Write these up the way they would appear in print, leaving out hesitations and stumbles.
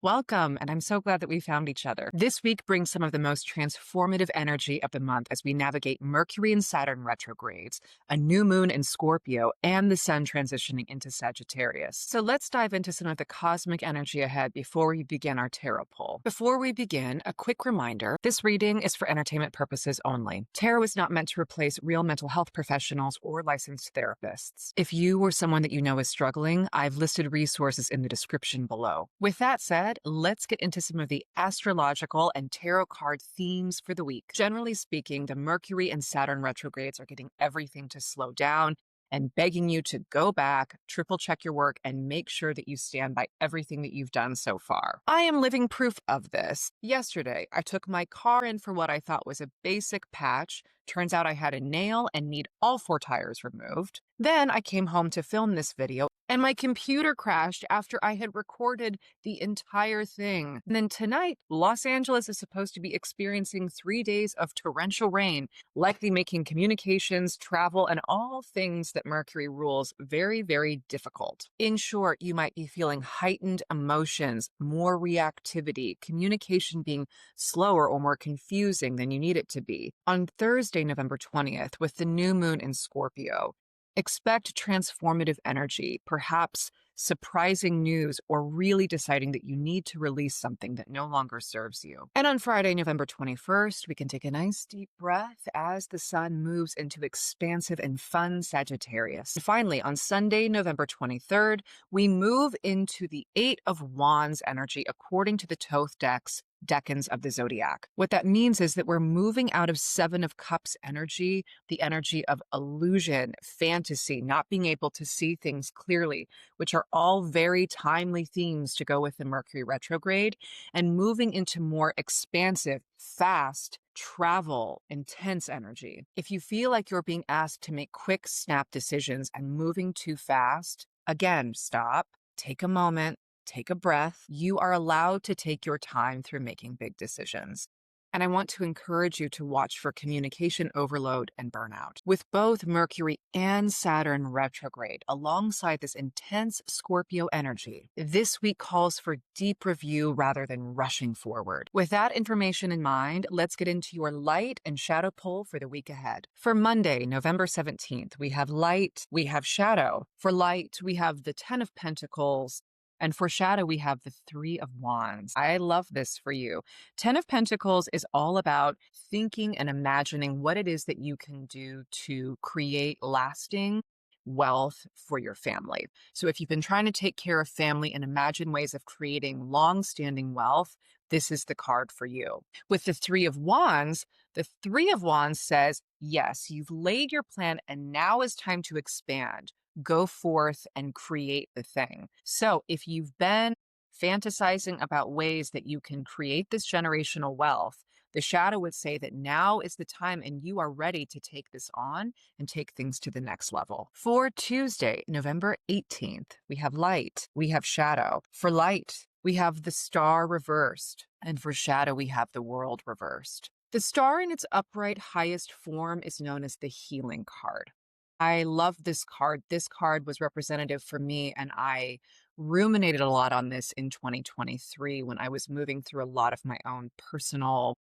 Welcome, and I'm so glad that we found each other. This week brings some of the most transformative energy of the month as we navigate Mercury and Saturn retrogrades, a new moon in Scorpio, and the sun transitioning into Sagittarius. So let's dive into some of the cosmic energy ahead before we begin our tarot pull. Before we begin, a quick reminder, this reading is for entertainment purposes only. Tarot is not meant to replace real mental health professionals or licensed therapists. If you or someone that you know is struggling, I've listed resources in the description below. With that said, let's get into some of the astrological and tarot card themes for the week. Generally speaking, the Mercury and Saturn retrogrades are getting everything to slow down and begging you to go back, triple check your work, and make sure that you stand by everything that you've done so far. I am living proof of this. Yesterday, I took my car in for what I thought was a basic patch. Turns out I had a nail and need all 4 tires removed. Then I came home to film this video and my computer crashed after I had recorded the entire thing. And then tonight, Los Angeles is supposed to be experiencing 3 days of torrential rain, likely making communications, travel, and all things that Mercury rules very, very difficult. In short, you might be feeling heightened emotions, more reactivity, communication being slower or more confusing than you need it to be. On Thursday, November 20th, with the new moon in Scorpio, expect transformative energy, perhaps surprising news, or really deciding that you need to release something that no longer serves you. And on Friday, November 21st, we can take a nice deep breath as the sun moves into expansive and fun Sagittarius. And finally, on Sunday, November 23rd, we move into the 8 of Wands energy according to the Thoth decans of the zodiac. What that means is that we're moving out of 7 of Cups energy, the energy of illusion, fantasy, not being able to see things clearly, which are all very timely themes to go with the Mercury retrograde, and moving into more expansive, fast, travel, intense energy. If you feel like you're being asked to make quick, snap decisions and moving too fast, again, stop, take a moment, take a breath. You are allowed to take your time through making big decisions. And I want to encourage you to watch for communication overload and burnout. With both Mercury and Saturn retrograde alongside this intense Scorpio energy, this week calls for deep review rather than rushing forward. With that information in mind, let's get into your light and shadow pull for the week ahead. For Monday, November 17th, we have light, we have shadow. For light, we have the 10 of Pentacles, and for shadow, we have the 3 of Wands. I love this for you. 10 of Pentacles is all about thinking and imagining what it is that you can do to create lasting wealth for your family. So if you've been trying to take care of family and imagine ways of creating long-standing wealth, this is the card for you. With the 3 of Wands, the 3 of Wands says, yes, you've laid your plan and now is time to expand. Go forth and create the thing. So if you've been fantasizing about ways that you can create this generational wealth, the shadow would say that now is the time and you are ready to take this on and take things to the next level. For Tuesday, November 18th, we have light, we have shadow. For light, we have the star reversed, and for shadow, we have the world reversed. The star in its upright highest form is known as the healing card. I love this card. This card was representative for me, and I ruminated a lot on this in 2023 when I was moving through a lot of my own personal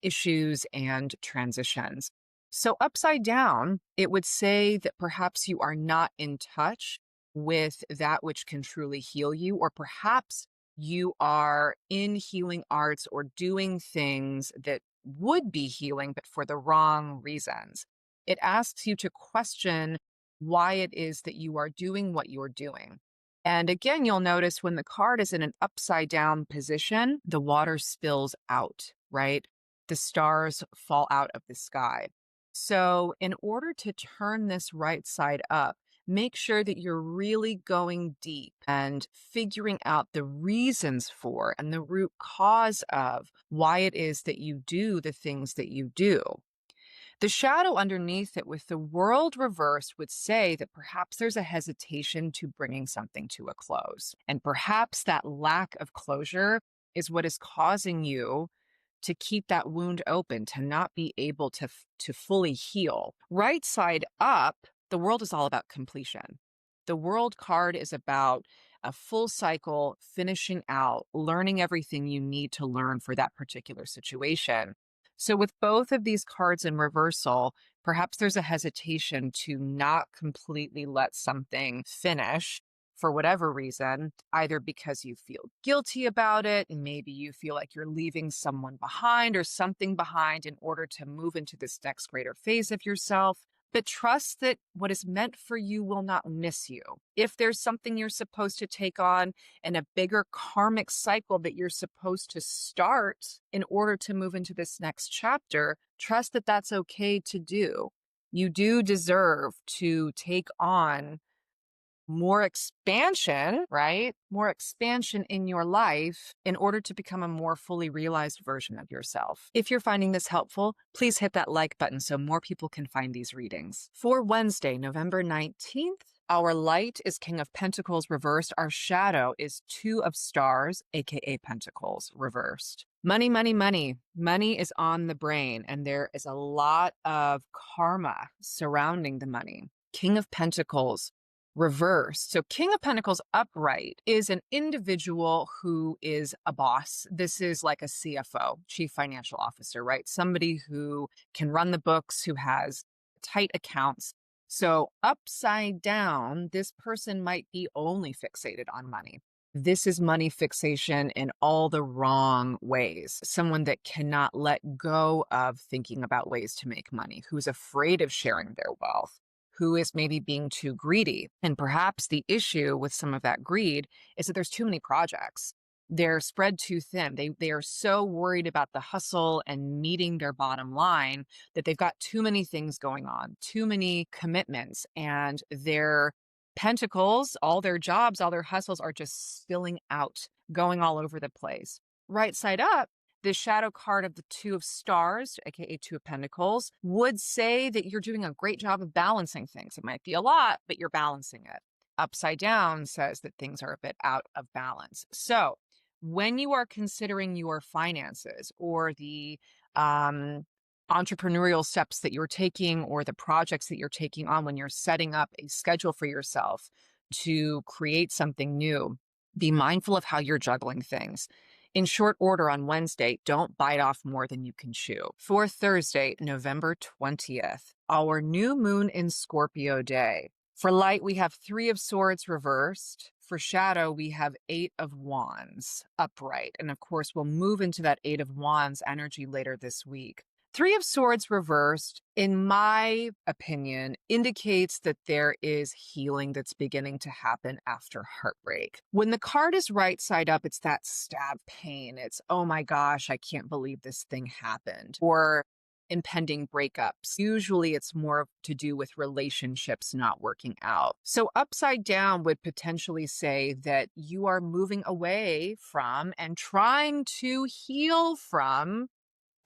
issues and transitions. So upside down, it would say that perhaps you are not in touch with that which can truly heal you, or perhaps you are in healing arts or doing things that would be healing, but for the wrong reasons. It asks you to question why it is that you are doing what you're doing. And again, you'll notice when the card is in an upside down position, the water spills out, right? The stars fall out of the sky. So in order to turn this right side up, make sure that you're really going deep and figuring out the reasons for and the root cause of why it is that you do the things that you do. The shadow underneath it with the world reversed would say that perhaps there's a hesitation to bringing something to a close. And perhaps that lack of closure is what is causing you to keep that wound open, to not be able to fully heal. Right side up, the world is all about completion. The world card is about a full cycle, finishing out, learning everything you need to learn for that particular situation. So, with both of these cards in reversal, perhaps there's a hesitation to not completely let something finish for whatever reason, either because you feel guilty about it, and maybe you feel like you're leaving someone behind or something behind in order to move into this next greater phase of yourself. But trust that what is meant for you will not miss you. If there's something you're supposed to take on and a bigger karmic cycle that you're supposed to start in order to move into this next chapter, trust that that's okay to do. You do deserve to take on more expansion, right? More expansion in your life in order to become a more fully realized version of yourself. If you're finding this helpful, please hit that like button so more people can find these readings. For Wednesday, November 19th, our light is King of Pentacles reversed. Our shadow is Two of Stars, aka Pentacles reversed. Money, money, money. Money is on the brain, and there is a lot of karma surrounding the money. King of Pentacles reversed. So King of Pentacles upright is an individual who is a boss. This is like a CFO, Chief Financial Officer, right? Somebody who can run the books, who has tight accounts. So upside down, this person might be only fixated on money. This is money fixation in all the wrong ways. Someone that cannot let go of thinking about ways to make money, who's afraid of sharing their wealth, who is maybe being too greedy. And perhaps the issue with some of that greed is that there's too many projects. They're spread too thin. They are so worried about the hustle and meeting their bottom line that they've got too many things going on, too many commitments, and their pentacles, all their jobs, all their hustles are just spilling out, going all over the place. Right side up, the shadow card of the Two of Stars, aka Two of Pentacles, would say that you're doing a great job of balancing things. It might be a lot, but you're balancing it. Upside down says that things are a bit out of balance. So when you are considering your finances or the entrepreneurial steps that you're taking or the projects that you're taking on, when you're setting up a schedule for yourself to create something new, be mindful of how you're juggling things. In short order on Wednesday, don't bite off more than you can chew. For Thursday, November 20th, our new moon in Scorpio day. For light, we have Three of Swords reversed. For shadow, we have Eight of Wands upright. And of course, we'll move into that Eight of Wands energy later this week. Three of Swords reversed, in my opinion, indicates that there is healing that's beginning to happen after heartbreak. When the card is right side up, it's that stab pain. It's, oh my gosh, I can't believe this thing happened. Or impending breakups. Usually it's more to do with relationships not working out. So upside down would potentially say that you are moving away from and trying to heal from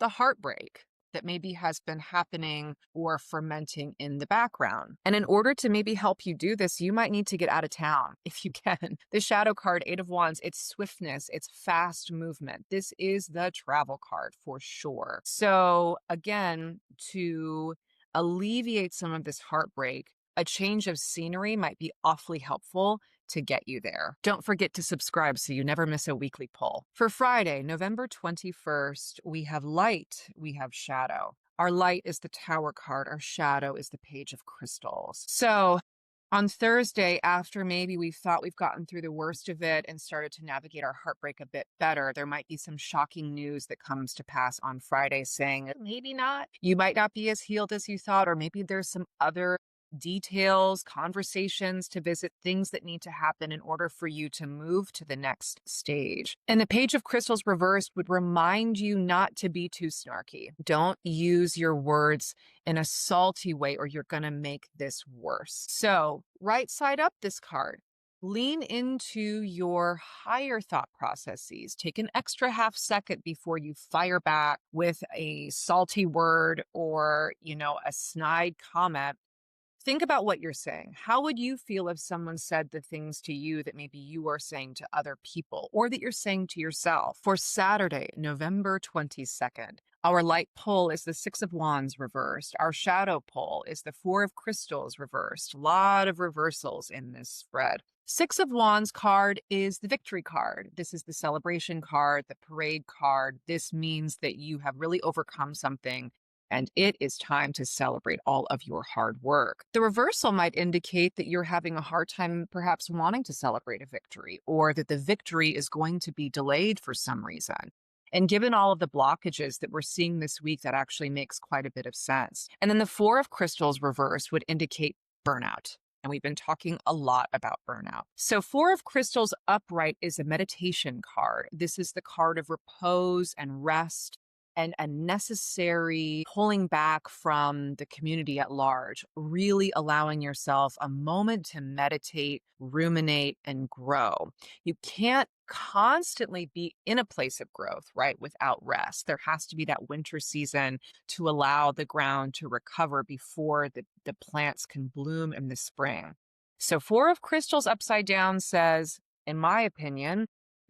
the heartbreak that maybe has been happening or fermenting in the background. And in order to maybe help you do this, you might need to get out of town if you can. The shadow card, Eight of Wands, it's swiftness, it's fast movement. This is the travel card for sure. So again, to alleviate some of this heartbreak, a change of scenery might be awfully helpful to get you there. Don't forget to subscribe so you never miss a weekly poll. For Friday, November 21st, we have light, we have shadow. Our light is the Tower card. Our shadow is the Page of Crystals. So on Thursday, after maybe we thought we've gotten through the worst of it and started to navigate our heartbreak a bit better, there might be some shocking news that comes to pass on Friday saying, maybe not. You might not be as healed as you thought, or maybe there's some other details, conversations to visit, things that need to happen in order for you to move to the next stage. And the Page of Crystals reversed would remind you not to be too snarky. Don't use your words in a salty way or you're going to make this worse. So right side up this card. Lean into your higher thought processes. Take an extra half second before you fire back with a salty word or, a snide comment. Think about what you're saying. How would you feel if someone said the things to you that maybe you are saying to other people or that you're saying to yourself? For Saturday, November 22nd, our light pole is the Six of Wands reversed. Our shadow pole is the Four of Crystals reversed. A lot of reversals in this spread. Six of Wands card is the victory card. This is the celebration card, the parade card. This means that you have really overcome something and it is time to celebrate all of your hard work. The reversal might indicate that you're having a hard time perhaps wanting to celebrate a victory, or that the victory is going to be delayed for some reason. And given all of the blockages that we're seeing this week, that actually makes quite a bit of sense. And then the Four of Crystals reverse would indicate burnout. And we've been talking a lot about burnout. So Four of Crystals upright is a meditation card. This is the card of repose and rest and a necessary pulling back from the community at large, really allowing yourself a moment to meditate, ruminate, and grow. You can't constantly be in a place of growth, right, without rest. There has to be that winter season to allow the ground to recover before the plants can bloom in the spring. So Four of Crystals upside down says, in my opinion,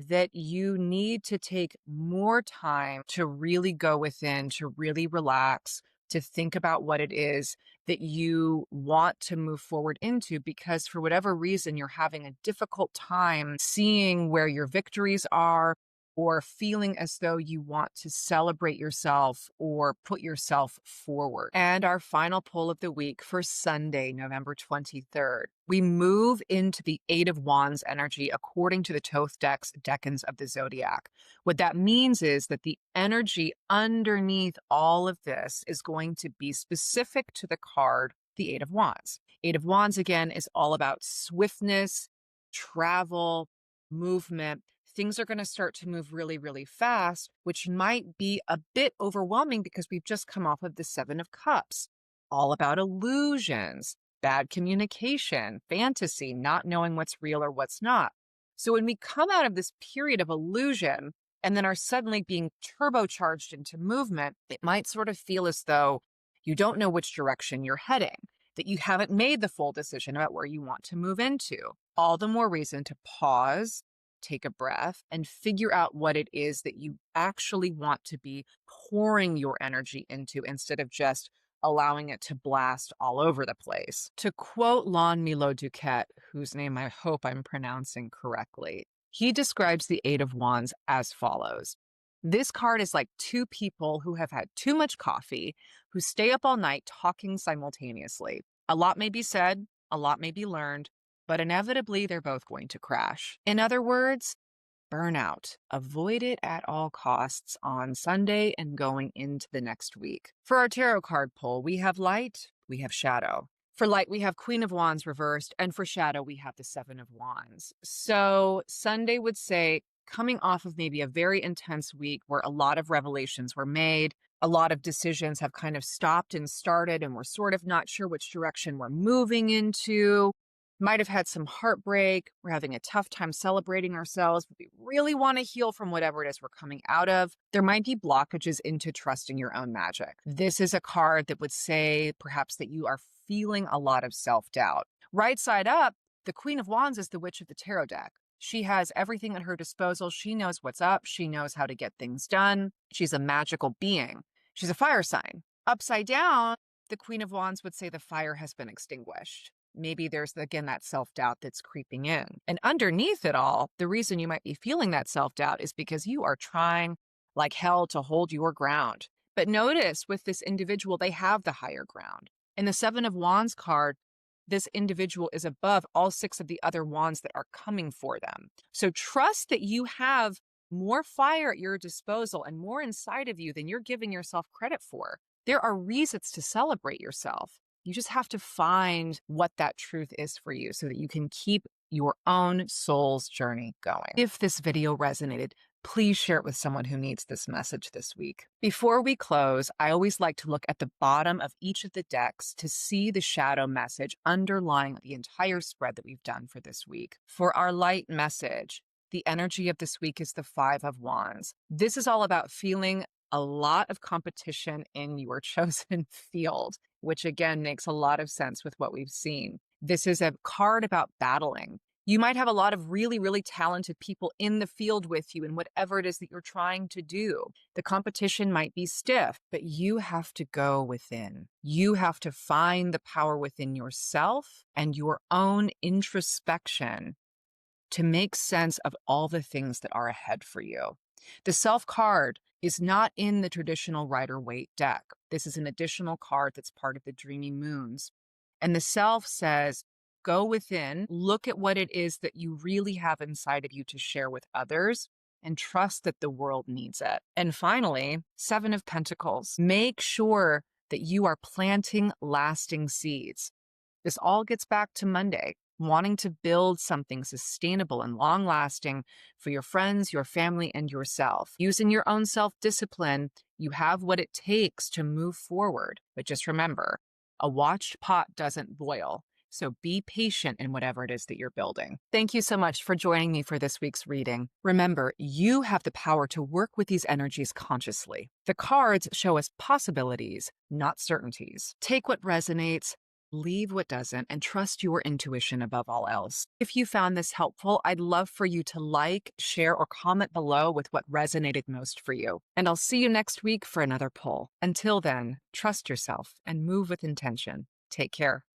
that you need to take more time to really go within, to really relax, to think about what it is that you want to move forward into, because for whatever reason, you're having a difficult time seeing where your victories are, or feeling as though you want to celebrate yourself or put yourself forward. And our final pull of the week for Sunday, November 23rd, we move into the Eight of Wands energy according to the Thoth decans of the zodiac. What that means is that the energy underneath all of this is going to be specific to the card, the Eight of Wands. Eight of Wands, again, is all about swiftness, travel, movement. Things are going to start to move really, really fast, which might be a bit overwhelming because we've just come off of the Seven of Cups, all about illusions, bad communication, fantasy, not knowing what's real or what's not. So when we come out of this period of illusion and then are suddenly being turbocharged into movement, it might sort of feel as though you don't know which direction you're heading, that you haven't made the full decision about where you want to move into. All the more reason to pause, take a breath, and figure out what it is that you actually want to be pouring your energy into instead of just allowing it to blast all over the place. To quote Lon Milo Duquette, whose name I hope I'm pronouncing correctly, he describes the Eight of Wands as follows. This card is like two people who have had too much coffee, who stay up all night talking simultaneously. A lot may be said, a lot may be learned, but inevitably they're both going to crash. In other words, burnout. Avoid it at all costs on Sunday and going into the next week. For our tarot card pull, we have light, we have shadow. For light, we have Queen of Wands reversed, and for shadow, we have the Seven of Wands. So Sunday would say, coming off of maybe a very intense week where a lot of revelations were made, a lot of decisions have kind of stopped and started, and we're sort of not sure which direction we're moving into. Might have had some heartbreak. We're having a tough time celebrating ourselves. We really want to heal from whatever it is we're coming out of. There might be blockages into trusting your own magic. This is a card that would say perhaps that you are feeling a lot of self-doubt. Right side up, the Queen of Wands is the Witch of the Tarot deck. She has everything at her disposal. She knows what's up. She knows how to get things done. She's a magical being. She's a fire sign. Upside down, the Queen of Wands would say the fire has been extinguished. Maybe there's, again, that self-doubt that's creeping in. And underneath it all, the reason you might be feeling that self-doubt is because you are trying like hell to hold your ground. But notice with this individual, they have the higher ground. In the Seven of Wands card, this individual is above all six of the other wands that are coming for them. So trust that you have more fire at your disposal and more inside of you than you're giving yourself credit for. There are reasons to celebrate yourself. You just have to find what that truth is for you so that you can keep your own soul's journey going. If this video resonated, please share it with someone who needs this message this week. Before we close, I always like to look at the bottom of each of the decks to see the shadow message underlying the entire spread that we've done for this week. For our light message, the energy of this week is the Five of Wands. This is all about feeling a lot of competition in your chosen field, which again makes a lot of sense with what we've seen. This is a card about battling. You might have a lot of really, really talented people in the field with you in whatever it is that you're trying to do. The competition might be stiff, but you have to go within. You have to find the power within yourself and your own introspection to make sense of all the things that are ahead for you. The Self card is not in the traditional Rider-Waite deck. This is an additional card that's part of the Dreamy Moons. And the Self says, go within, look at what it is that you really have inside of you to share with others, and trust that the world needs it. And finally, Seven of Pentacles. Make sure that you are planting lasting seeds. This all gets back to Monday, wanting to build something sustainable and long-lasting for your friends, your family, and yourself. Using your own self-discipline, you have what it takes to move forward. But just remember, a watched pot doesn't boil. So be patient in whatever it is that you're building. Thank you so much for joining me for this week's reading. Remember, you have the power to work with these energies consciously. The cards show us possibilities, not certainties. Take what resonates, leave what doesn't, and trust your intuition above all else. If you found this helpful, I'd love for you to like, share, or comment below with what resonated most for you. And I'll see you next week for another pull. Until then, trust yourself and move with intention. Take care.